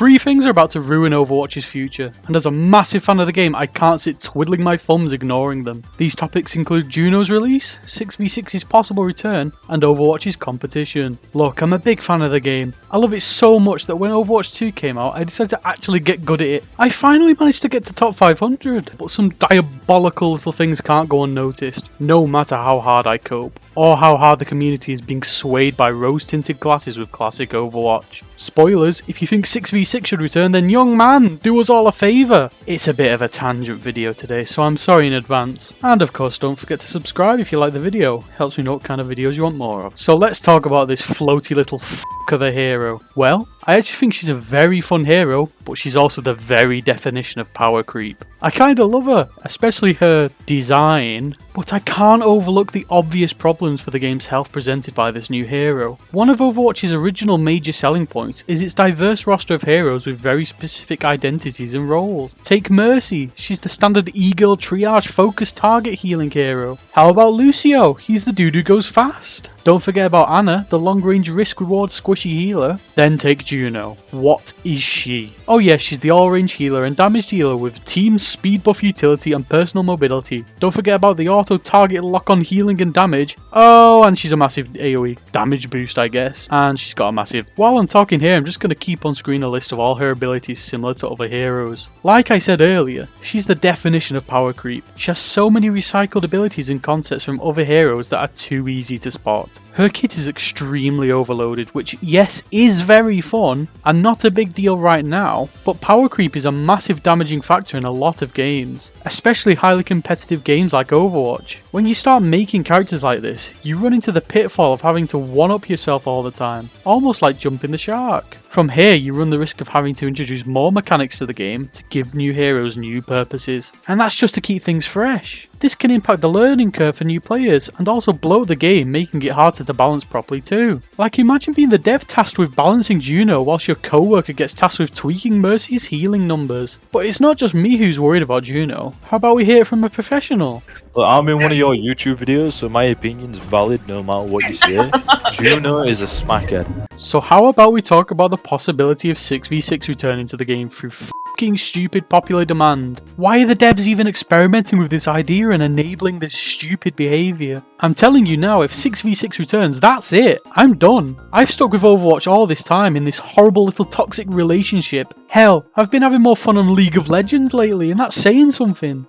3 things are about to ruin Overwatch's future, and as a massive fan of the game, I can't sit twiddling my thumbs ignoring them. These topics include Juno's release, 6v6's possible return, and Overwatch's competition. Look, I'm a big fan of the game. I love it so much that when Overwatch 2 came out, I decided to actually get good at it. I finally managed to get to top 500, but some diabolical little things can't go unnoticed, no matter how hard I cope, or how hard the community is being swayed by rose-tinted glasses with classic Overwatch. Spoilers, if you think 6v6 should return, then young man, do us all a favour. It's a bit of a tangent video today, so I'm sorry in advance. And of course, don't forget to subscribe if you like the video, helps me know what kind of videos you want more of. So let's talk about this floaty little of a hero. Well, I actually think she's a very fun hero, but she's also the very definition of power creep. I kinda love her, especially her design, but I can't overlook the obvious problems for the game's health presented by this new hero. One of Overwatch's original major selling points is its diverse roster of heroes with very specific identities and roles. Take Mercy, she's the standard e-girl triage focused target healing hero. How about Lucio? He's the dude who goes fast. Don't forget about Anna, the long-range risk-reward squishy healer. Then take Juno. What is she? Oh yeah, she's the all-range healer and damage dealer with team speed buff utility and personal mobility. Don't forget about the auto-target lock-on healing and damage. Oh, and she's a massive AoE damage boost, I guess. And she's got a massive... While I'm talking here, I'm just going to keep on screen a list of all her abilities similar to other heroes. Like I said earlier, she's the definition of power creep. She has so many recycled abilities and concepts from other heroes that are too easy to spot. Her kit is extremely overloaded, which yes is very fun and not a big deal right now, but power creep is a massive damaging factor in a lot of games, especially highly competitive games like Overwatch. When you start making characters like this, you run into the pitfall of having to one-up yourself all the time, almost like jumping the shark. From here, you run the risk of having to introduce more mechanics to the game to give new heroes new purposes, and that's just to keep things fresh. This can impact the learning curve for new players and also bloat the game, making it harder to balance properly too. Like, imagine being the dev tasked with balancing Juno whilst your co-worker gets tasked with tweaking Mercy's healing numbers. But it's not just me who's worried about Juno. How about we hear it from a professional? Well, I'm in one of your YouTube videos, so my opinion's valid no matter what you say. Juno is a smackhead. So how about we talk about the possibility of 6v6 returning to the game through fucking stupid popular demand? Why are the devs even experimenting with this idea and enabling this stupid behaviour? I'm telling you now, if 6v6 returns, that's it. I'm done. I've stuck with Overwatch all this time in this horrible little toxic relationship. Hell, I've been having more fun on League of Legends lately, and that's saying something.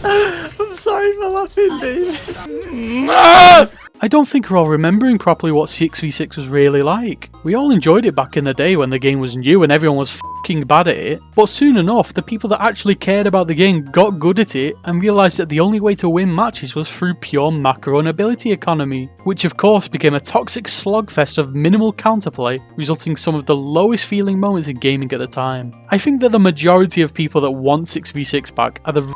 I'm sorry for laughing, Dave. I don't think we're all remembering properly what 6v6 was really like. We all enjoyed it back in the day when the game was new and everyone was fucking bad at it, but soon enough, the people that actually cared about the game got good at it and realised that the only way to win matches was through pure macro and ability economy, which of course became a toxic slugfest of minimal counterplay, resulting in some of the lowest feeling moments in gaming at the time. I think that the majority of people that want 6v6 back are the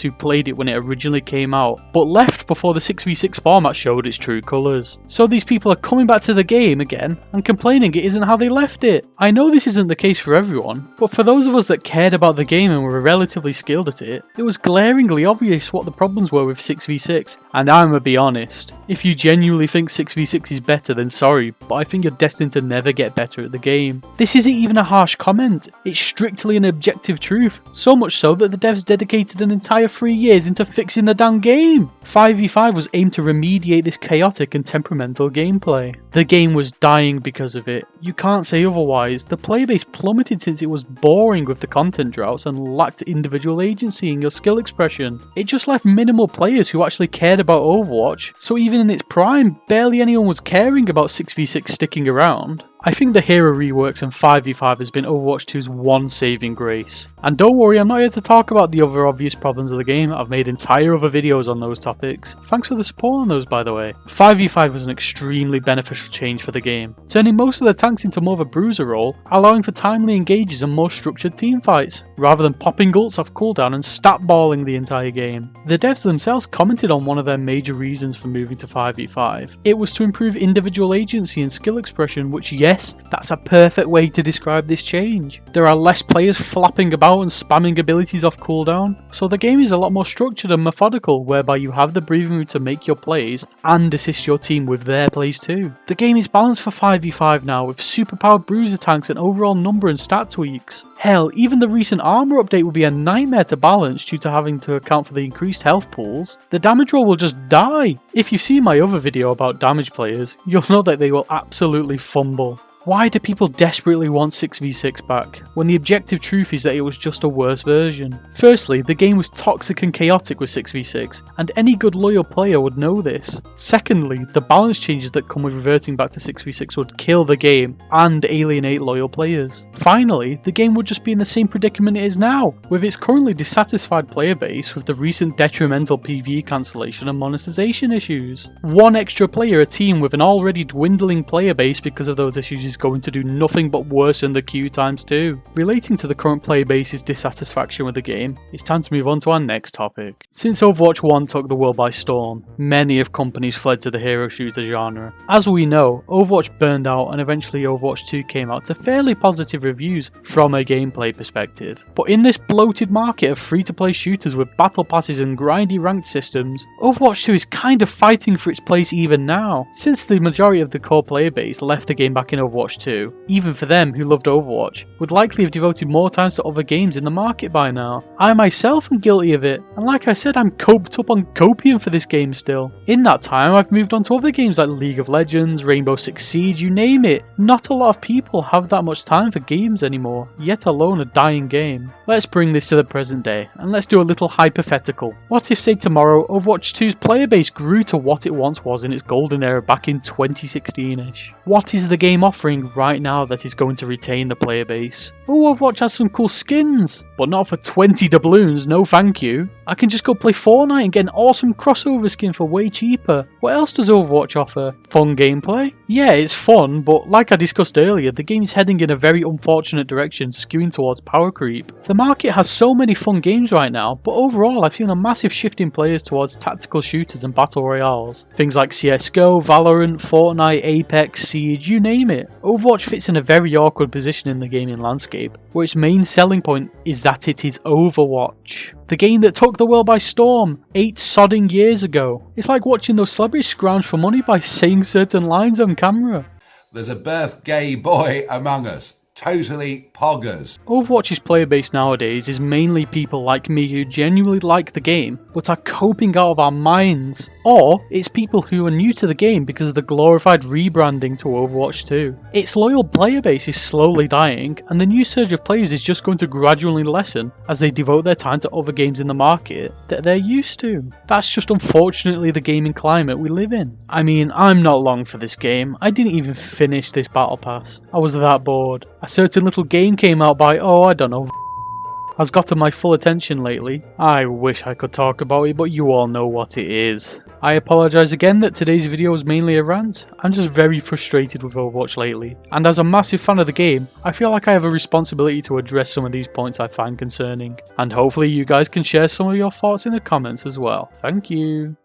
who played it when it originally came out, but left before the 6v6 format showed its true colours. So these people are coming back to the game again and complaining it isn't how they left it. I know this isn't the case for everyone, but for those of us that cared about the game and were relatively skilled at it, it was glaringly obvious what the problems were with 6v6, and I'ma be honest, if you genuinely think 6v6 is better, then sorry, but I think you're destined to never get better at the game. This isn't even a harsh comment, it's strictly an objective truth, so much so that the devs dedicated an entire 3 years into fixing the damn game. 5v5 was aimed to remediate this chaotic and temperamental gameplay. The game was dying because of it. You can't say otherwise. The player base plummeted since it was boring with the content droughts and lacked individual agency in your skill expression. It just left minimal players who actually cared about Overwatch, so even in its prime, barely anyone was caring about 6v6 sticking around. I think the hero reworks and 5v5 has been Overwatch 2's one saving grace. And don't worry, I'm not here to talk about the other obvious problems of the game. I've made entire other videos on those topics. Thanks for the support on those, by the way. 5v5 was an extremely beneficial change for the game, turning most of the tanks into more of a bruiser role, allowing for timely engages and more structured team fights, rather than popping ults off cooldown and stat balling the entire game. The devs themselves commented on one of their major reasons for moving to 5v5. It was to improve individual agency and skill expression, which yes, that's a perfect way to describe this change. There are less players flapping about and spamming abilities off cooldown, so the game is a lot more structured and methodical, whereby you have the breathing room to make your plays and assist your team with their plays too. The game is balanced for 5v5 now, with superpowered bruiser tanks and overall number and stat tweaks. Hell, even the recent armor update will be a nightmare to balance due to having to account for the increased health pools. The damage roll will just die. If you've seen my other video about damage players, you'll know that they will absolutely fumble. Why do people desperately want 6v6 back, when the objective truth is that it was just a worse version? Firstly, the game was toxic and chaotic with 6v6, and any good loyal player would know this. Secondly, the balance changes that come with reverting back to 6v6 would kill the game and alienate loyal players. Finally, the game would just be in the same predicament it is now, with its currently dissatisfied player base with the recent detrimental PvE cancellation and monetization issues. One extra player a team with an already dwindling player base because of those issues is going to do nothing but worsen the queue times 2. Relating to the current player base's dissatisfaction with the game, it's time to move on to our next topic. Since Overwatch 1 took the world by storm, many of companies fled to the hero shooter genre. As we know, Overwatch burned out and eventually Overwatch 2 came out to fairly positive reviews from a gameplay perspective. But in this bloated market of free-to-play shooters with battle passes and grindy ranked systems, Overwatch 2 is kind of fighting for its place even now. Since the majority of the core player base left the game back in Overwatch 2, even for them who loved Overwatch, would likely have devoted more time to other games in the market by now. I myself am guilty of it, and like I said, I'm coped up on copium for this game still. In that time, I've moved on to other games like League of Legends, Rainbow Six Siege, you name it. Not a lot of people have that much time for games anymore, yet alone a dying game. Let's bring this to the present day, and let's do a little hypothetical. What if, say tomorrow, Overwatch 2's player base grew to what it once was in its golden era back in 2016ish? What is the game offering right now that is going to retain the player base? Oh, Overwatch has some cool skins, but not for 20 doubloons, no thank you. I can just go play Fortnite and get an awesome crossover skin for way cheaper. What else does Overwatch offer? Fun gameplay? Yeah, it's fun, but like I discussed earlier, the game is heading in a very unfortunate direction, skewing towards power creep. The market has so many fun games right now, but overall I've seen a massive shift in players towards tactical shooters and battle royales. Things like CSGO, Valorant, Fortnite, Apex, Siege, you name it. Overwatch fits in a very awkward position in the gaming landscape, where its main selling point is that it is Overwatch. The game that took the world by storm 8 sodding years ago. It's like watching those celebrities scrounge for money by saying certain lines on camera. There's a birth gay boy among us. Totally poggers. Overwatch's player base nowadays is mainly people like me who genuinely like the game but are coping out of our minds, or it's people who are new to the game because of the glorified rebranding to Overwatch 2. Its loyal player base is slowly dying, and the new surge of players is just going to gradually lessen as they devote their time to other games in the market that they're used to. That's just unfortunately the gaming climate we live in. I mean, I'm not long for this game. I didn't even finish this battle pass. I was that bored. A certain little game came out by, I don't know, has gotten my full attention lately. I wish I could talk about it, but you all know what it is. I apologise again that today's video was mainly a rant. I'm just very frustrated with Overwatch lately, and as a massive fan of the game, I feel like I have a responsibility to address some of these points I find concerning, and hopefully you guys can share some of your thoughts in the comments as well. Thank you.